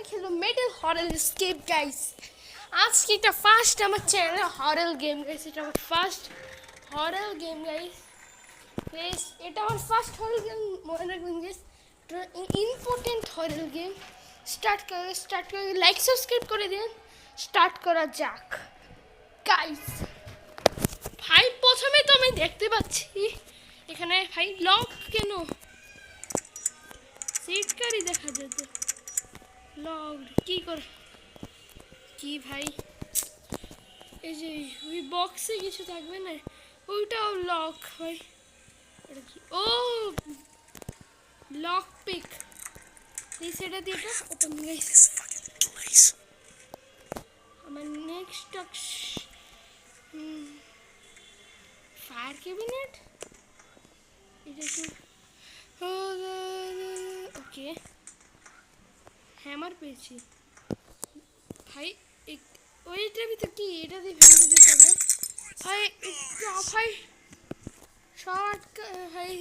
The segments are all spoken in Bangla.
আমরা খেলবো মেটাল হরর এসকেপ গাইস। আজকে এটা ফার্স্ট আমার চ্যানেলে হরর গেম গাইস। এটা আমার first horror game guys. Guys এটা আমার ফার্স্ট হরর গেম, মনে রাখবেন guys. Important horror game. Start করে লাইক সাবস্ক্রাইব করে দিন। স্টার্ট করা যাক গাইস। ভাই প্রথমে তো আমি দেখতে পাচ্ছি এখানে ভাই লক কেন সিটকারি দেখা যেত। লক কি করে কি ভাই, এই যে ওই বক্সে কিছু থাকবে না, ওইটাও লক ভাই। এটা কি? ও লক পিক। এই সেটা দিয়ে এটা ওপেন গাইস। আমার নেক্সট ফায়ার ক্যাবিনেট। এটা কি? ওকে হ্যামার পেয়েছি ভাই। ওইটার ভিতর কি? এটা দিয়ে ভেঙে দিতে হবে ভাই। ভাই শর্ট ভাই,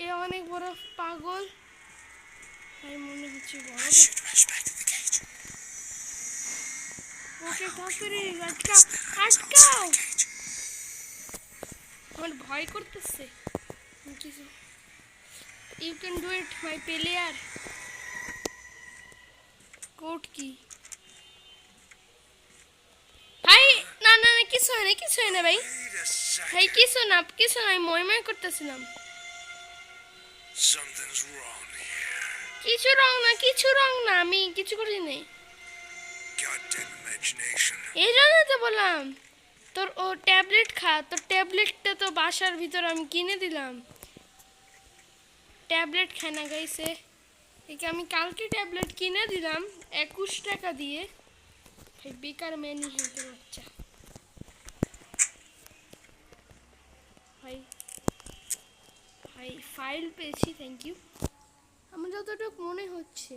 এ অনেক বড় পাগল ভাই, মনে হচ্ছে বড়। ওকে তাড়াতাড়ি আটকাও। আমার ভয় করতেছে কিছু। You can do it my player. Code কি ভাই? না না না, কিছু হয় না, কিছু হয় না ভাই। ভাই কিছু না, কিছু না, আমি ময়ময় করতেছিলাম। কিছু রং না, কিছু রং না, আমি কিছু করি নাই। এই জন্য তো বললাম তোর ও ট্যাবলেট খা। তোর ট্যাবলেটটা তো বাসার ভিতর আমি কিনে দিলাম। ট্যাবলেট খায় না গাইছে। একে আমি কালকে ট্যাবলেট কিনে দিলাম 21 টাকা দিয়ে। ভাই বেকার ম্যানি হেঁটে বাচ্চা ভাই। ভাই ফাইল পেয়েছি, থ্যাংক ইউ। আমার যতটুকু মনে হচ্ছে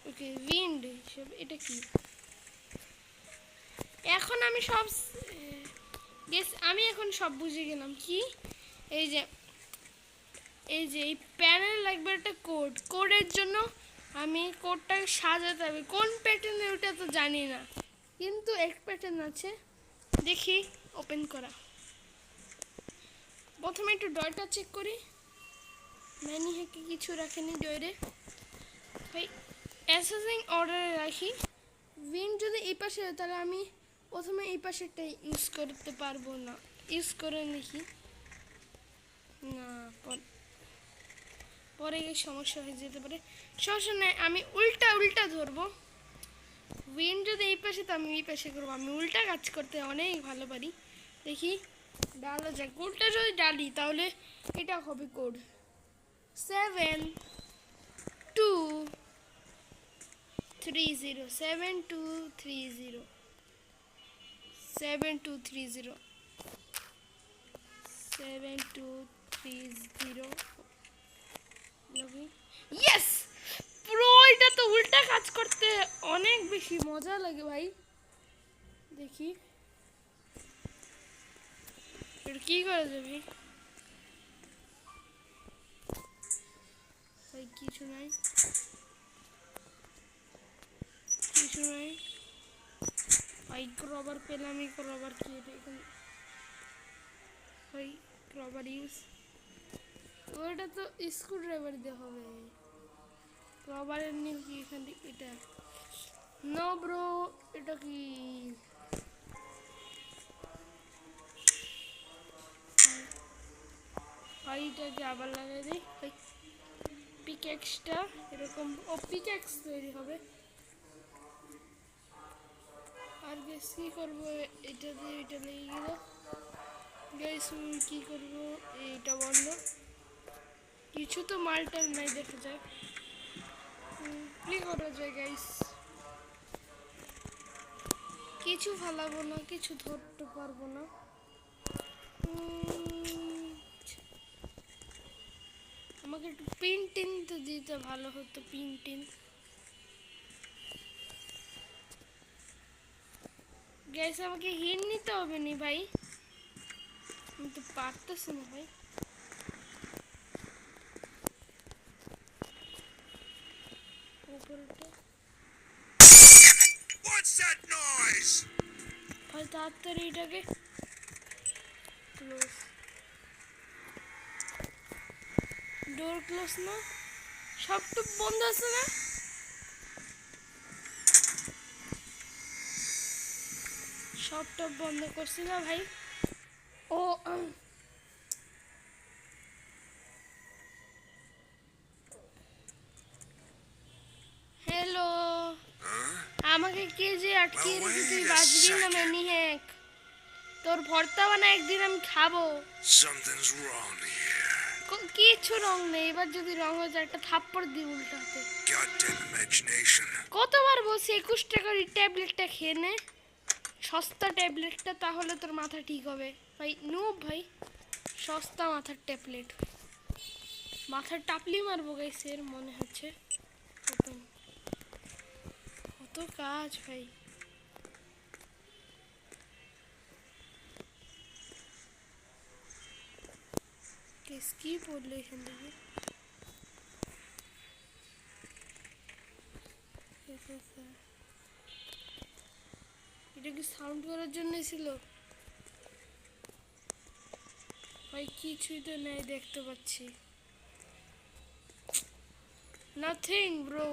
ওকে উইন্ড হিসেব। এটা কি? এখন আমি সব গেস, আমি এখন সব বুঝে গেলাম কি। এই যে এই প্যানেল লাগবে একটা কোড। কোডের জন্য আমি কোডটাকে সাজাতে হবে। কোন প্যাটার্নে ওটা তো জানি না, কিন্তু এক প্যাটার্ন আছে। দেখি ওপেন করা। প্রথমে একটু ডয়টা চেক করি। ম্যানি হ্যাকে কিছু রাখেনি ডয়রে ভাই। অ্যাসেসিং অর্ডারে রাখি। উইন্ড যদি এই পাশে হয় তাহলে আমি প্রথমে এই পাশেরটা ইউজ করতে পারবো না। ইউজ করে দেখি না, পরে গিয়ে সমস্যা হয়ে যেতে পারে। সমস্যা নেই, আমি উল্টা ধরবো। উইন্ড যদি এই পাশে তো আমি এই পাশে করবো। আমি উল্টা কাজ করতে অনেক ভালো পারি। দেখি ডালা যাক। কোডটা যদি ডালি তাহলে এটা হবে কোড 7230 7230 7230 7230। Yes pro. এটা তো উল্টা কাজ করতে অনেক বেশি মজা লাগে ভাই। দেখি এটা কি করা যাবে ভাই। কিছু নাই, কিছু নাই ভাই। ক্রবার পেলাম। এই ক্রবার কি? এটা এখানে ভাই ক্রবার ইউজ। ওটা তো স্ক্রু ড্রাইভার দিয়ে হবে। ক্রবারের নীল কি এখান থেকে? এটা নো ব্রো। এটা কি? ভাই এটাকে আবার লাগাই দিই ভাই। পিক্যাক্সটা এরকম, ও পিক্যাক্স তৈরি হবে। আর গ্যাস কি করবো? এটা দিয়ে এটা লেগে গেল। গ্যাস কি করবো? এইটা বন্ধ। কিছু তো মালটাল নাই, দেখা যাক কি করা যায় গাইস। কিছু ফালাবো না, কিছু ধরতে পারবো না। আমাকে একটু পিন তো দিতে ভালো হতো। পিন গ্যাস আমাকে হিট নিতে হবে নি ভাই। আমি তো পারতেছি না ভাই। তাড়াতাড়ি এটাকে ক্লোজ, ডোর ক্লোজ না, সব তো বন্ধ আছে না? সবটা বন্ধ করছি না ভাই? ও হ্যালো, আমাকে কে যে আটকে রেখে তুই বাঁচবি না ম্যানি হ্যাক? তোর ভর্তা বানা একদিন আমি খাবো। Something's wrong here. কিচ্ছু রং নেই, এবার যদি রং হয়ে যায় একটা থাপ্পড় দিই উল্টাতে। Goddamn imagination. কতবার বলছি 21 টাকার এই ট্যাবলেটটা খেয়ে নে, সস্তা ট্যাবলেটটা, তাহলে তোর মাথা ঠিক হবে ভাই। নো ভাই, সস্তা মাথার ট্যাবলেট, মাথার টাপলি মারবো গাইসের মনে হচ্ছে। কত কাজ ভাই। কি পড়লো এখান থেকে? এটা কি সাউন্ড করার জন্য ছিল ভাই? কিছুই তো নেই দেখতে পাচ্ছি, নাথিং ব্রো।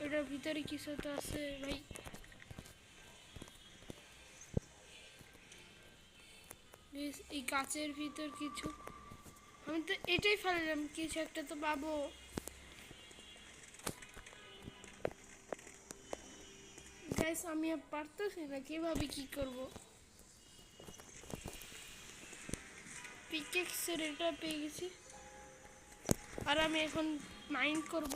এটার ভিতরে কিছু তো আছে ভাই। এই গাছের ভিতর কিছু, আমি তো এটাই ফেললাম, কিছু একটা তো পাবো। গাইস আমি আর পারতেছি না, কিভাবে কি করব। পিকেক্সের এটা পেয়ে গেছি, আর আমি এখন মাইন্ড করব।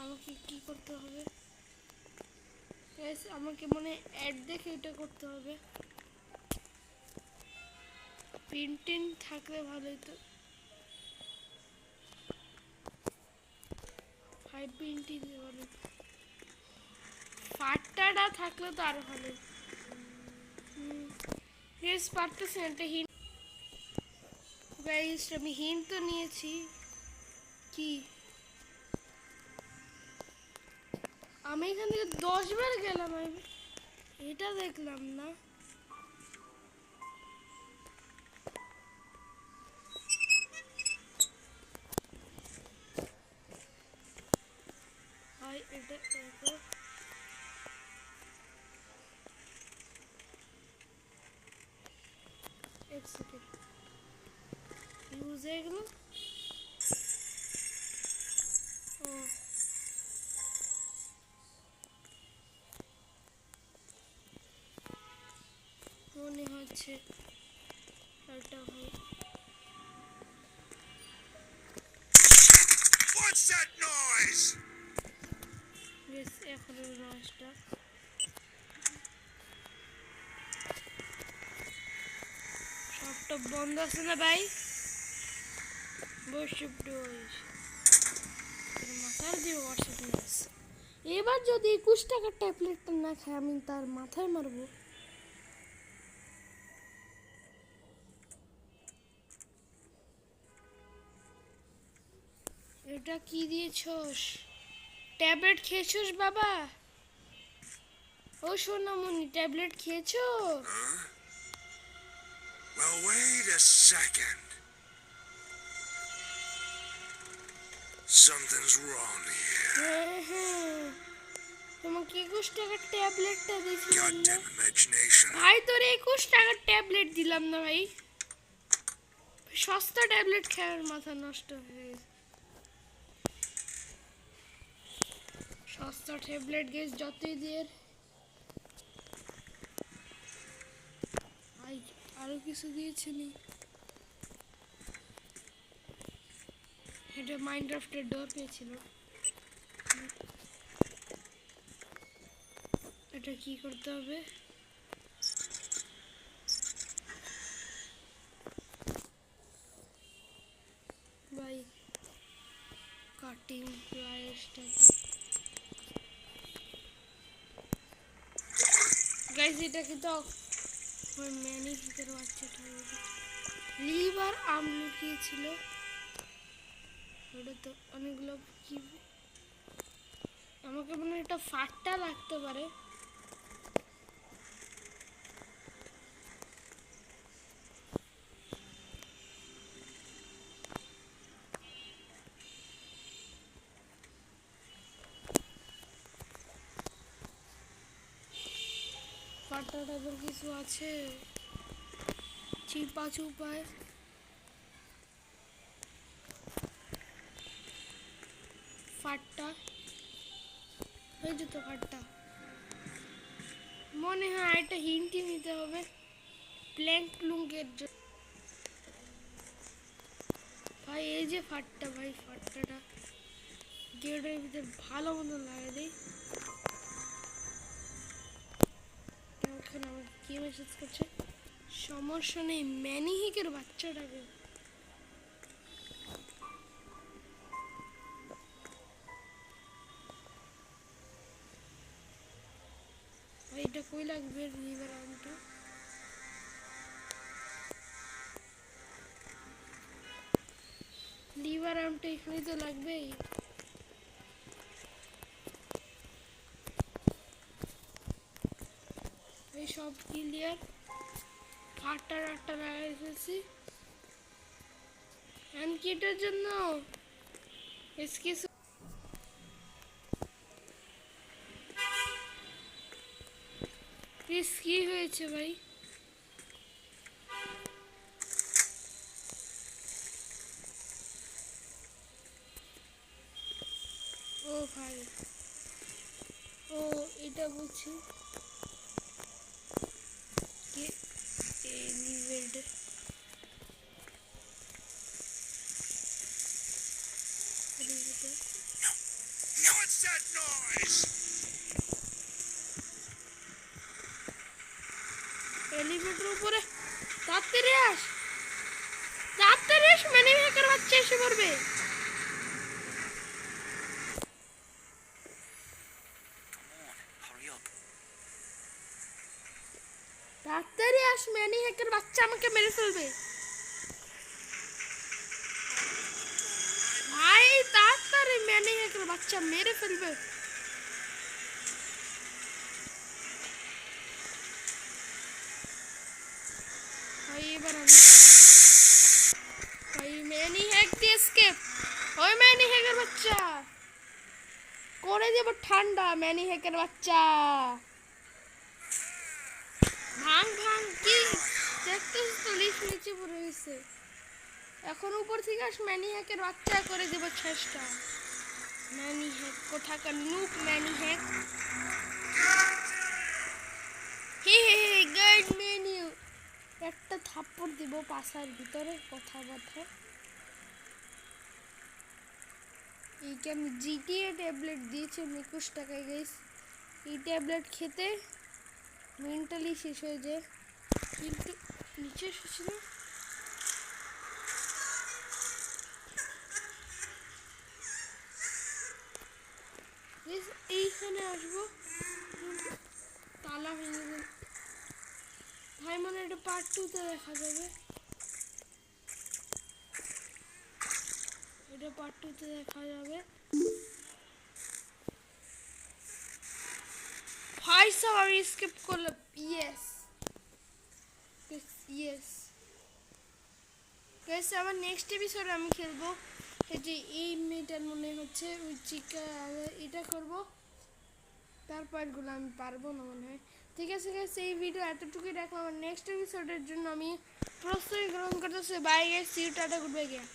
আমাকে কি করতে হবে গাইস? আমাকে মনে অ্যাড দেখে এটা করতে হবে। প্রিন্টিং থাকলে ভালোই তো, 5 প্রিন্টিং ভালো, ফাটটাটা থাকলে তো আরো ভালো। গাইস পারতেছি না, একটা হিন্ট গাইস, আমি হিন্ট তো নিয়েছি। কি আমি এখান থেকে 10 বার গেলাম, আমি এটা দেখলাম না। ভাই এটা দেখো, এক সেকেন্ড ইউজ হয়ে গেল। ও মনে হচ্ছে এটা ভাই। What's that noise? বেশ এখন রসটা সবটা বন্ধ আছে না ভাই? বসুপ ডোজ মাথার দিয়ে হোয়াটসঅ্যাপ। এবার যদি 21 টাকার ট্যাবলেটটা না খায়, আমি তার মাথায় মারবো। এটা কি দিয়েছস? ট্যাবলেট খেয়েছস বাবা? ও সোনামণি, ট্যাবলেট খেয়েছো? Well, wait a second. Something's wrong here. হ্যাঁ, তোমাকে 21 টাকার ট্যাবলেটটা দিয়েছিলাম না Goddamn imagination. ভাই? তোর 21 টাকার ট্যাবলেট দিলাম না ভাই, সস্তা ট্যাবলেট খাওয়ার মাথা নষ্ট হয়ে গেছে। সস্তা ট্যাবলেট গেছ যতই দিয়ে। ভাই আরো কিছু দিয়েছিলি? এটা মাইনক্রাফটের ডোর পেয়েছিল। এটা কি করতে হবে? ভাই কাটিং প্লাইসটাকে গাইস, এটা কিন্তু ওই ম্যানি হিটার বাচ্চাটা লিভার আম লুকিয়েছিল। ওটা তো অনেকগুলো কি আমাকে মনে হয় এটা ফাটটা লাগতে পারে। ফাটটা টাইপের কিছু আছে, চিপা চুপায়। ফাটটা, এই যে তো ফাটটা। মনে হয় একটা হিন্টই নিতে হবে প্ল্যাঙ্ক প্লুঙ্কের জন্য। ভাই এই যে ফাটটা, ভাই ফাটটাটা গেটের ভিতরে ভালো মতো লাগে দেই। এখন আমাকে কি মেসেজ করছে? সমস্যা নেই, ম্যানিহিকের বাচ্চাটাকে। ভাই এটা কই লাগবে? লিভার আর্মটা, লিভার আর্মটা এখানে তো লাগবেই। এই সব ক্লিয়ার, ফাটটা রাটটা লাগাই ফেলছি। হ্যান্ড কিটের জন্য এসকিস কি হয়েছে ভাই? ও ভাই, ও এটা বুঝছি। কি elevate What's that noise? Elevator উপরে তাড়াতাড়ি আস, তাড়াতাড়ি আস, ম্যানি হ্যাকার বাচ্চা এসে পড়বে। Hurry up. তাড়াতাড়ি আস, ম্যানি হ্যাকার বাচ্চা আমাকে মেরে ফেলবে। ভাই তাড়াতাড়ি, ম্যানি হ্যাকার বাচ্চা মেরে ফেলবে। ভাই এবার আমি, ভাই ম্যানি হ্যাক দিয়ে এসকেপ। ওই ম্যানি হ্যাকার বাচ্চা করে দেব ঠান্ডা, ম্যানি হ্যাকার বাচ্চা ভাঙ ভাঙ। কি দেখতেছিস তো, লিফট নিচে পড়ে গেছে। এখন উপর থেকে আস, ম্যানি হ্যাকের বাচ্চা করে দেব চেষ্টা। ম্যানি হ্যাক কোথাকার নুক, ম্যানি হ্যাক। হে হে হে, গাইড মেনু। একটা থাপ্পড় দিব পাশার ভিতরে কথাবার্তা। এইটা আমি জিটিএ ট্যাবলেট দিয়েছি 21 টাকায় গাইস। এই ট্যাবলেট খেতে মেন্টালি শেষ হয়ে যায়। কিন্তু নিচে এসেছিল এইখানে আসবো, তালা ভেঙে দিল। ভাই মানে এটা পার্ট 2-তে দেখা যাবে, এটা পার্ট 2-তে দেখা যাবে। ভাই সব আমি স্কিপ করলাম। ইয়েস ইয়েস গাইস, আবার নেক্সট এপিসোডে আমি খেলবো। এই যে এই মেয়েটার মনে হচ্ছে ওই চিকা, এটা করবো। তারপরগুলো আমি পারবো না মনে হয়। ঠিক আছে গাইস, এই ভিডিও এতটুকুই রাখলাম। নেক্সট এপিসোডের জন্য আমি প্রস্তুতি গ্রহণ করতেছি। বাই গাইস, সি ইউ, টাটা, গুড বাই গিয়া।